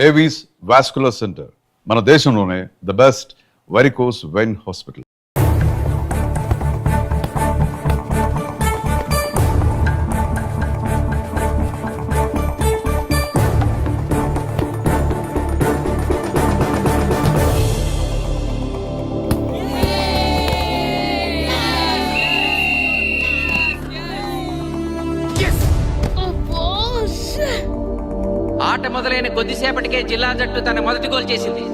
Avis vascular centre మన దేశంలోనే the best varicose vein hospital. ఆట మొదలైన కొద్దిసేపటికే జిల్లా జట్టు తన మొదటి గోల్ చేసింది.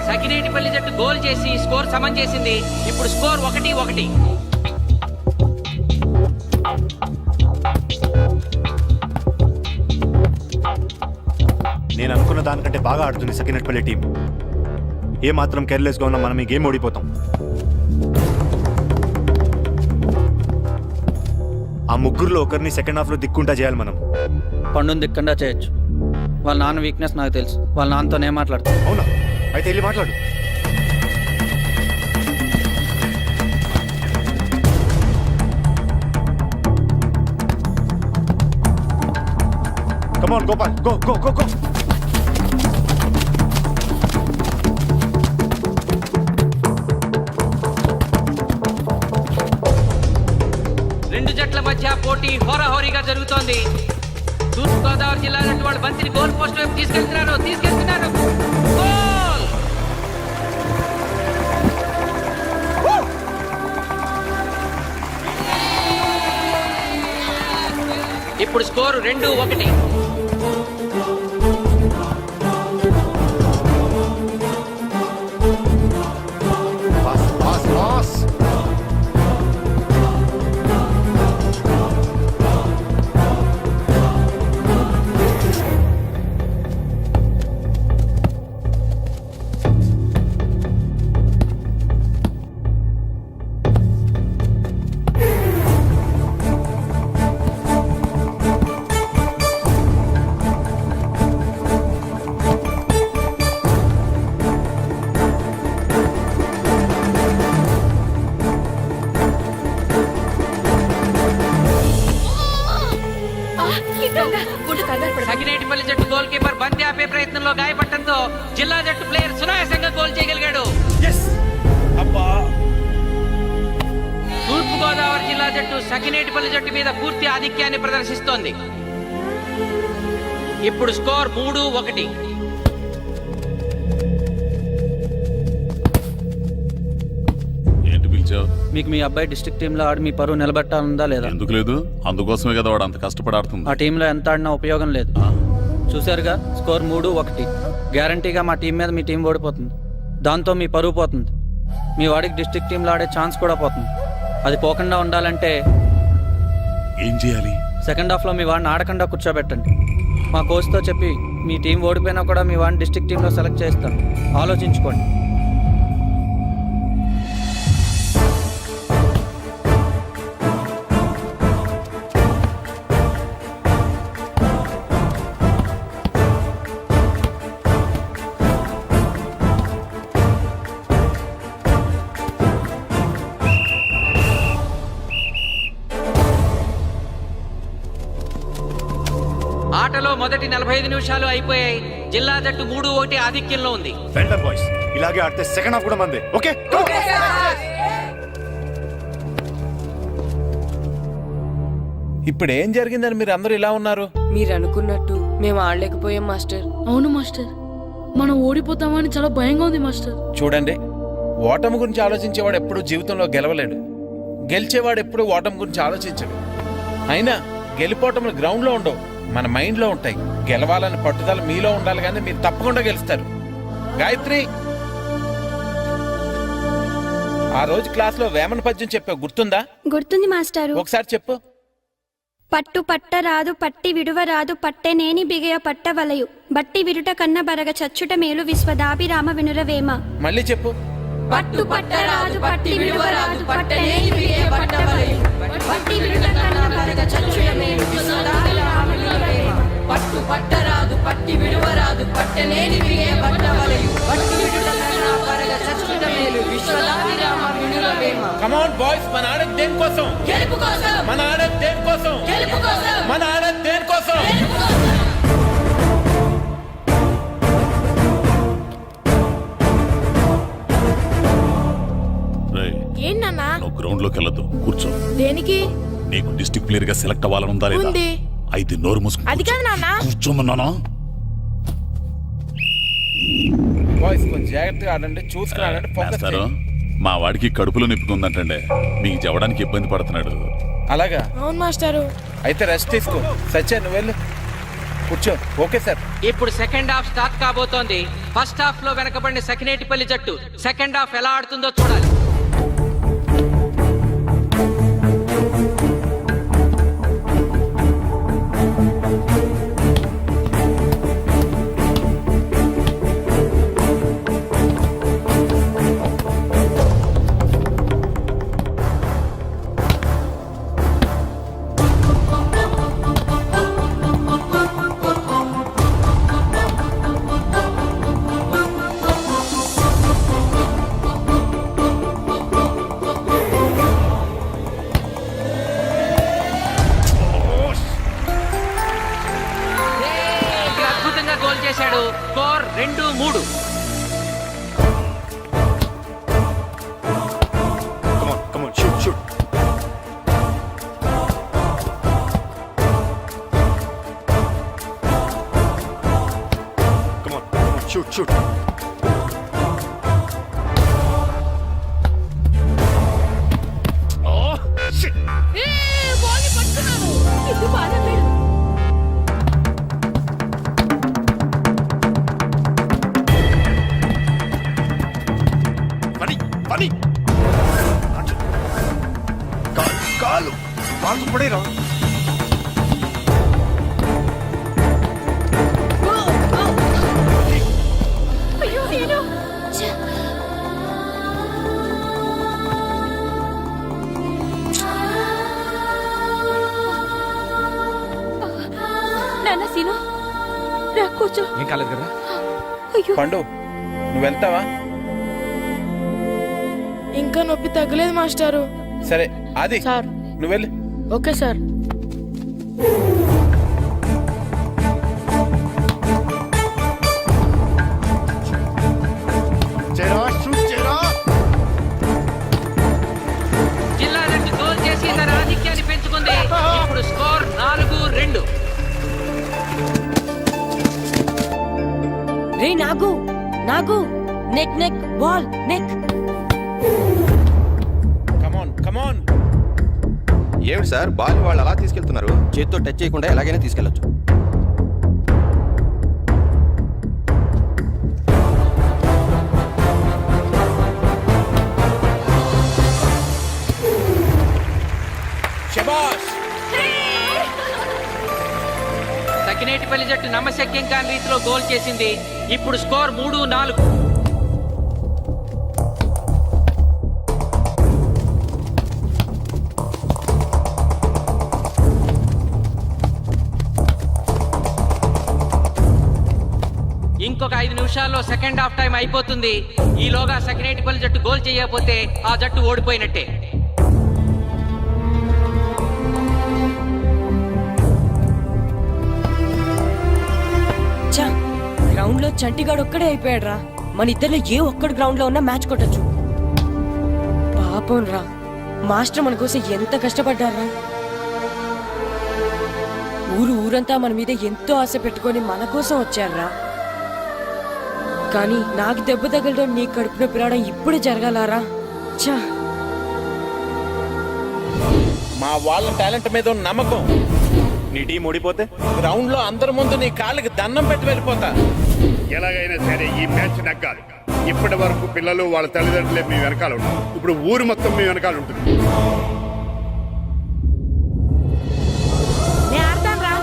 సకినేటిపల్లి జట్టు గోల్ చేసి స్కోర్ సమం చేసింది. ఇప్పుడు స్కోర్ 1-1. నేను అనుకున్న దానికంటే బాగా ఆడుతుంది సకినేటిపల్లి టీం. ఏ మాత్రం కేర్లెస్గా ఉన్నా మనం ఈ గేమ్ ఓడిపోతాం. ఆ ముగ్గురులో ఒకరిని సెకండ్ హాఫ్లో దిక్కుంటా చేయాలి మనం. పండుని దిక్కుండా చేయొచ్చు. వాళ్ళ నాన్న వీక్నెస్ నాకు తెలుసు. వాళ్ళ నాన్నతో నేను మాట్లాడతాను. అవునా? అయితే వెళ్ళి మాట్లాడు. Come on, Gopal. Go, go, go, go. రెండు జట్ల మధ్య పోటీ హోరాహోరీగా జరుగుతోంది. తూర్పుగోదావరి జిల్లా జట్టు వాళ్ళు బంతిని గోల్ పోస్ట్ వైపు తీసుకెళ్తున్నారు. గోల్! ఇప్పుడు స్కోరు 2-1. సకినేటిపల్లి జట్టు గోల్ కీపర్ బంతి ఆపే ప్రయత్నంలో గాయపడటంతో జిల్లా జట్టు ప్లేయర్ సునాయాసంగా గోల్ చేయగలిగాడు. తూర్పు గోదావరి జిల్లా జట్టు సకినేటిపల్లి జట్టు మీద పూర్తి ఆధిక్యాన్ని ప్రదర్శిస్తోంది. ఇప్పుడు స్కోర్ 3-1. మీకు మీ అబ్బాయి డిస్ట్రిక్ట్ టీంలో ఆడి మీ పరువు నిలబెట్టాలందా లేదా? ఎందుకు లేదు? అందుకోసమే కదా వాడు అంత కష్టపడి ఆడుతుంది. ఆ టీంలో ఎంత ఆడినా ఉపయోగం లేదు. చూసారుగా, స్కోర్ 3-1. గ్యారంటీగా మా టీం మీద మీ టీం ఓడిపోతుంది. దాంతో మీ పరువు పోతుంది. మీ వాడికి డిస్ట్రిక్ట్ టీంలో ఆడే ఛాన్స్ కూడా పోతుంది. అది పోకుండా ఉండాలంటే ఏం చేయాలి? సెకండ్ హాఫ్లో మీ వాడిని ఆడకుండా కూర్చోబెట్టండి. మా కోచ్తో చెప్పి మీ టీం ఓడిపోయినా కూడా మీ వాడిని డిస్ట్రిక్ట్ టీంలో సెలెక్ట్ చేస్తాం. ఆలోచించుకోండి. ఆటలో మొదటి 45 నిమిషాలు అయిపోయాయి. జిల్లా జట్టు 3-1 ఆధిక్యంలో ఉంది. వెల్డన్ బాయ్స్, ఇలాగే ఆడితే సెకండ్ హాఫ్ కూడా మందే. ఓకే? ఇప్పుడు ఏం జరిగిందని మీరు అందరూ ఇలా ఉన్నారు? మీరు అనుకున్నట్టు మేము ఆడలేకపోయాం మాస్టర్. అవును మాస్టర్, మనం ఓడిపోతామని చాలా భయంగా ఉంది మాస్టర్. చూడండి, ఓటమి గురించి ఆలోచించేవాడు ఎప్పుడు జీవితంలో గెలవలేడు. గెలిచేవాడు ఎప్పుడు ఓటమి గురించి ఆలోచించడు. అయినా గెలిపోవటంలో గ్రౌండ్లో ఉండవు, మన మైండ్లో ఉంటాయి. గెలవాలని పట్టుదల మీలో ఉండాలి, కానీ మీరు తప్పకుండా గెలుస్తారు. గాయత్రి, ఆ రోజు క్లాస్ లో వేమన పద్యం చెప్పావు, గుర్తుందా? గుర్తుంది మాస్టారు. ఒకసారి చెప్పు. పట్టు పట్టరాదు పట్టి విడువరాదు పట్టెనేని బిగయ పట్టవలయు బట్టి విరుట కన్న బరగ చచ్చుట మేలు విశ్వదాభిరామ వినురవేమ. మళ్ళీ చెప్పు. పట్టు పట్టరాదు పట్టి విడువరాదు పట్టెనేని బిగయ పట్టవలయు బట్టి విరుట కన్న బరగ చచ్చుట మేలు విశ్వదాభిరామ వినురవేమ. పట్టు పట్టరాదు పట్టి విడువరాదు పట్టనేని బిగే పట్టవలయు పట్టు విడుట కన్న పరగ చచ్చుట మేలు విశ్వదాభిరామ వినురవేమ. కమాన్ బాయ్స్, మన ఆడేది దేనికోసం? గెలుపు కోసం, మన ఆడేది దేనికోసం? గెలుపు కోసం, మన ఆడేది దేనికోసం? గెలుపు కోసం. రేయ్, ఏంటన్నా? నువ్వు గ్రౌండ్ లోకి వెళ్ళదు, కూర్చో. దేనికి? నీకు డిస్ట్రిక్ట్ ప్లేయర్ గా సెలెక్ట్ అవ్వాలనుందా లేదా? ఉంది. అయితే నోరు మూసుకు అది కాదు నాన్న. కూర్చోమన్నానా? బాయ్స్ కొంచెం జాగ్రత్తగా ఆడండి, చూసుకుని ఆడండి, ఫోకస్ మాస్టారు, చేయండి. మా వాడికి కడుపులో నిప్పుకుందంటండే, మీకు చెప్పడానికి ఇబ్బంది పడుతున్నాడు. అలాగా? అవును మాస్టారు. అయితే రెస్ట్ తీసుకో. సత్య నువ్వు వెళ్ళు, కూర్చో. Okay sir. ఇప్పుడు సెకండ్ హాఫ్ స్టార్ట్ కాబోతోంది. ఫస్ట్ హాఫ్ లో వెనకబడిన సకినేటిపల్లి జట్టు సెకండ్ హాఫ్ ఎలా ఆడుతుందో చూడాలి. అద్భుతంగా గోల్ చేశాడు. Score 2-3. Come on, shoot. Come on, shoot. Oh, shit. ఇది బాధపడు. పని. కాలు పడేరా. అయ్యో నేను నాన్న సీను రా కూర్చో. ఏం కాలేదు కదా? అయ్యో పండు, నువ్వు వెళ్తావా? ఇంకా నొప్పి తగ్గలేదు మాస్టారు. సరే ఆది, సార్. నువ్వు వెళ్ళు. Okay sir. జిల్లా జట్టు గోల్ చేసి తన ఆధిక్యాన్ని పెంచుకుంది. ఇప్పుడు స్కోర్ 4-2. రే నాగు నెక్ బాల్ నెక్. కమాన్. ఏమిటి సార్, బాల్ వాళ్ళు అలా తీసుకెళ్తున్నారు? చేతితో టచ్ చేయకుండా ఎలాగైనా తీసుకెళ్లొచ్చు. శబాష్. సకినేటిపల్లి జట్టు నమ్మశక్యం కాని రీతిలో గోల్ చేసింది. ఇప్పుడు స్కోర్ 3-4. ఇంకొక 5 నిమిషాల్లో సెకండ్ హాఫ్ టైం అయిపోతుంది. ఈలోగా సకినేటిపల్లి జట్టు గోల్ చేయకపోతే ఆ జట్టు ఓడిపోయినట్టే. గ్రౌండ్ లో చంటిగాడు ఒక్కడే అయిపోయాడు రా. మన ఇద్దరిలో ఏ ఒక్కడు గ్రౌండ్ లో ఉన్నా మ్యాచ్ కొట్టచ్చు. పాపం రా, మాస్టర్ మన కోసం ఎంత కష్టపడ్డారా. ఊరంతా మన మీద ఎంతో ఆశ పెట్టుకొని మన కోసం వచ్చారా. కానీ నాకు దెబ్బ తగలడం, నీ కడుపు నొప్పి రావడం ఇప్పుడే జరగాలారా. చా, మా వాళ్ళ టాలెంట్ మీద ఉన్న నమ్మకం. నీ టీం ఓడిపోతే గ్రౌండ్ లో అందరి ముందు నీ కాళ్ళకి దండం పెట్టి వెళ్ళిపోతా. ఎలాగైనా సరే ఈ మ్యాచ్ నగ్గాలి. ఇప్పటి వరకు పిల్లలు వాళ్ళ తల్లిదండ్రులే మీ వెనకాల ఉంటారు. ఇప్పుడు ఊరు మొత్తం మీ వెనకాల ఉంటుంది. నేను ఆడతాను రా,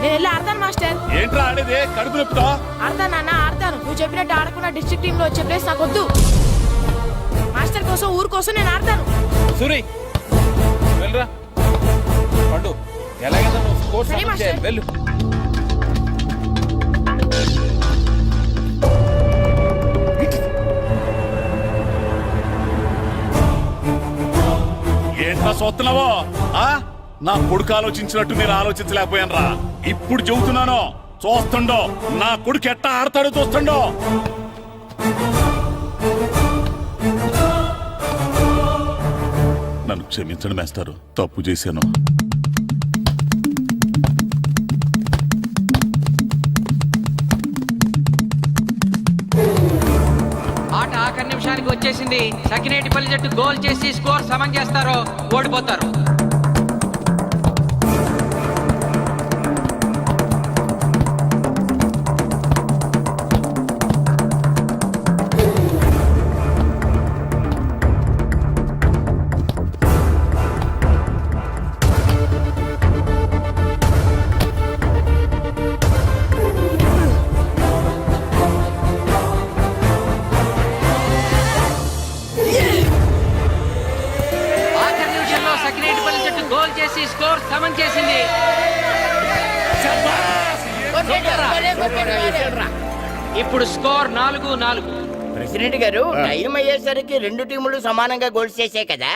నేను వెళ్ళి ఆడతాను మాస్టర్. ఏంట్రా ఆడేది కడుపు నొప్పితో? ఆడతాను నాన్న, ఆడతాను. నువ్వు చెప్పినట్టు ఆడకుండా డిస్ట్రిక్ట్ టీమ్ లో వచ్చే ప్లేస్ నాకు వద్దు. మాస్టర్ కోసం, ఊరు కోసం నేను ఆడతాను. సూరి వెళ్ళరా పండు, ఎలాగైనా నువ్వు స్కోర్ సరే, సమన్ మాస్టర్. చేయాలి, వెళ్ళు. ఏంట్రా చూస్తున్నావో? నా కొడుకు ఆలోచించినట్టు నేను ఆలోచించలేకపోయాను రా. ఇప్పుడు చెబుతున్నాను, చూస్తుండో నా కొడుకు ఎట్టా ఆడతాడో చూస్తుండో. నన్ను క్షమించండి మేస్టారు, తప్పు చేశాను. ఆట ఆఖరి నిమిషానికి వచ్చేసింది. సకినేటిపల్లి జట్టు గోల్ చేసి స్కోర్ సమం చేస్తారో ఓడిపోతారు. ఆఖరి నిమిషంలో సకినేటిపల్లి జట్టు గోల్ చేసి స్కోర్ సమం చేసింది. ఇప్పుడు స్కోర్ 4-4. ప్రెసిడెంట్ గారు, టైం అయ్యేసరికి రెండు టీములు సమానంగా గోల్స్ చేసాయి కదా,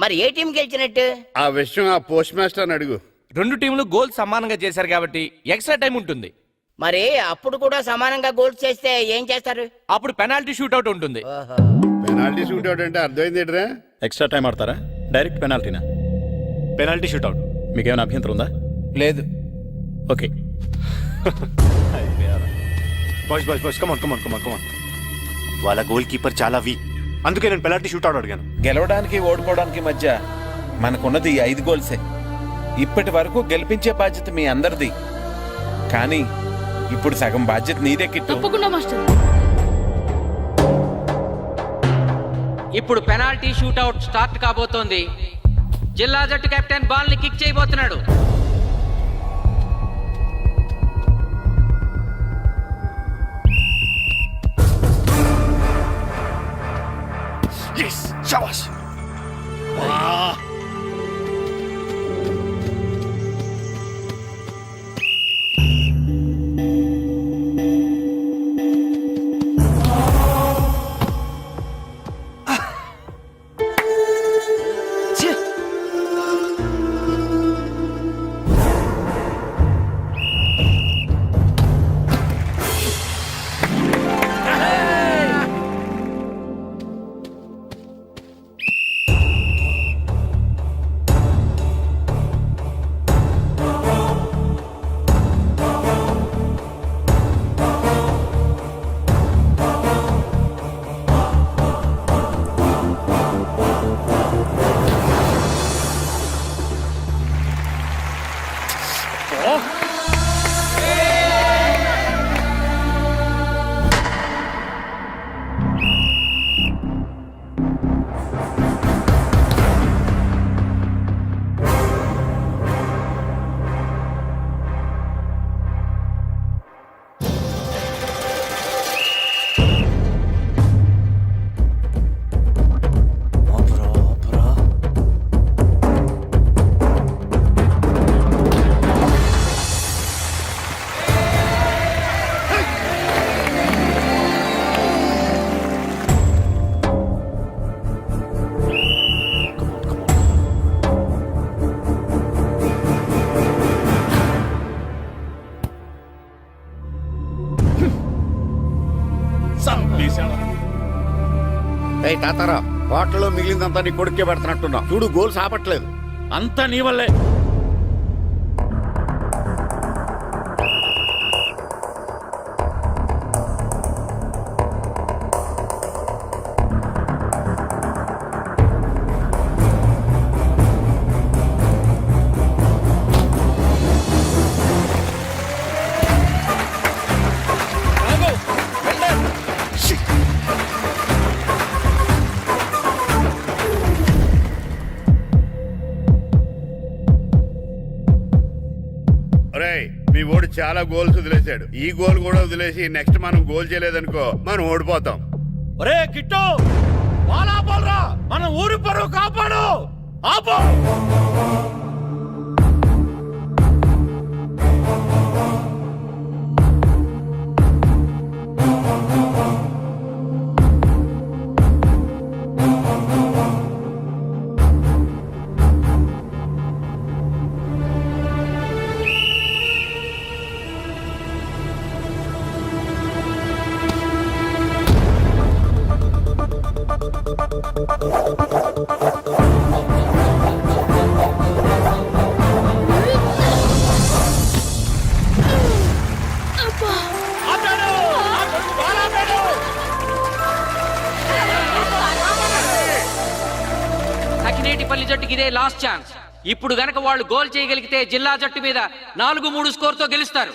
మరి ఏ టీం గెలిచినట్టు? ఆ విషయం ఆ పోస్ట్ మాస్టర్ అడుగు. రెండు టీంలు గోల్ సమానంగా చేశారు కాబట్టి ఎక్స్ట్రా టైం ఉంటుంది. మరి అప్పుడు కూడా సమానంగా గోల్స్ చేస్తే ఏం చేస్తారు? అప్పుడు పెనాల్టీ షూట్అవుట్ ఉంటుంది. పెనాల్టీ షూట్ అవుట్ అంటే అర్థమైంది ఏంట్రా? ఎక్స్ట్రా టైం ఆడతారా, డైరెక్ట్ పెనాల్టీనా? Penalty shootout. మీకేమైనా అభ్యంతరం ఉందా? లేదు. Okay. Boys boys boys come on come on come on come on. వాళ్ళ గోల్ కీపర్ చాలా వీక్, అందుకే నేను పెనాల్టీ షూట్అవుట్ అడిగాను. గెలవడానికి ఓడిపోవడానికి మధ్య మనకున్నది 5 గోల్సే. ఇప్పటి వరకు గెలిపించే బాధ్యత మీ అందరిది, కానీ ఇప్పుడు సగం బాధ్యత నీదే కిట్టు. తప్పకుండా మాస్టర్. ఇప్పుడు పెనాల్టీ షూట్అవుట్ స్టార్ట్ కాబోతోంది. జిల్లా జట్టు కెప్టెన్ బాల్ ని కిక్ చేయబోతున్నాడు. తాతారా, హోటల్లో మిగిలిందంతా నీ కొడుకే పెడుతున్నట్టున్నా. చూడు, గోల్స్ ఆపట్లేదు. అంతా నీ వల్లే. వెళ్ళండి. చాలా గోల్స్ వదిలేశాడు. ఈ గోల్ కూడా వదిలేసి నెక్స్ట్ మనం గోల్ చేయలేదనుకో మనం ఓడిపోతాం. ఒరే కిట్టు బాలా బాలరా, మన ఊరి పరువు కాపాడు. ఆపో. సకినేటిపల్లి జట్టుకి ఇదే లాస్ట్ ఛాన్స్. ఇప్పుడు గనక వాళ్ళు గోల్ చేయగలిగితే జిల్లా జట్టు మీద 4-3 స్కోర్ తో గెలుస్తారు.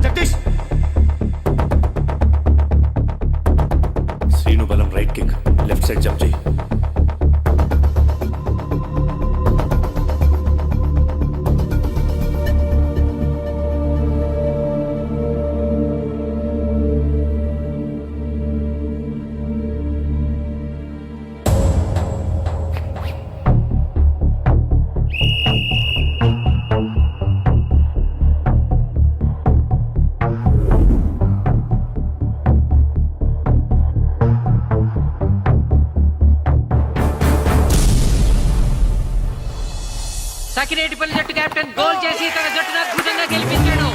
జగదీష్, శ్రీను బలం right kick, left side jump చేయి. సకినేటిపల్లి జట్టు కెప్టెన్ గోల్ చేసి తన జట్టును అద్భుతంగా గెలిపించాడు.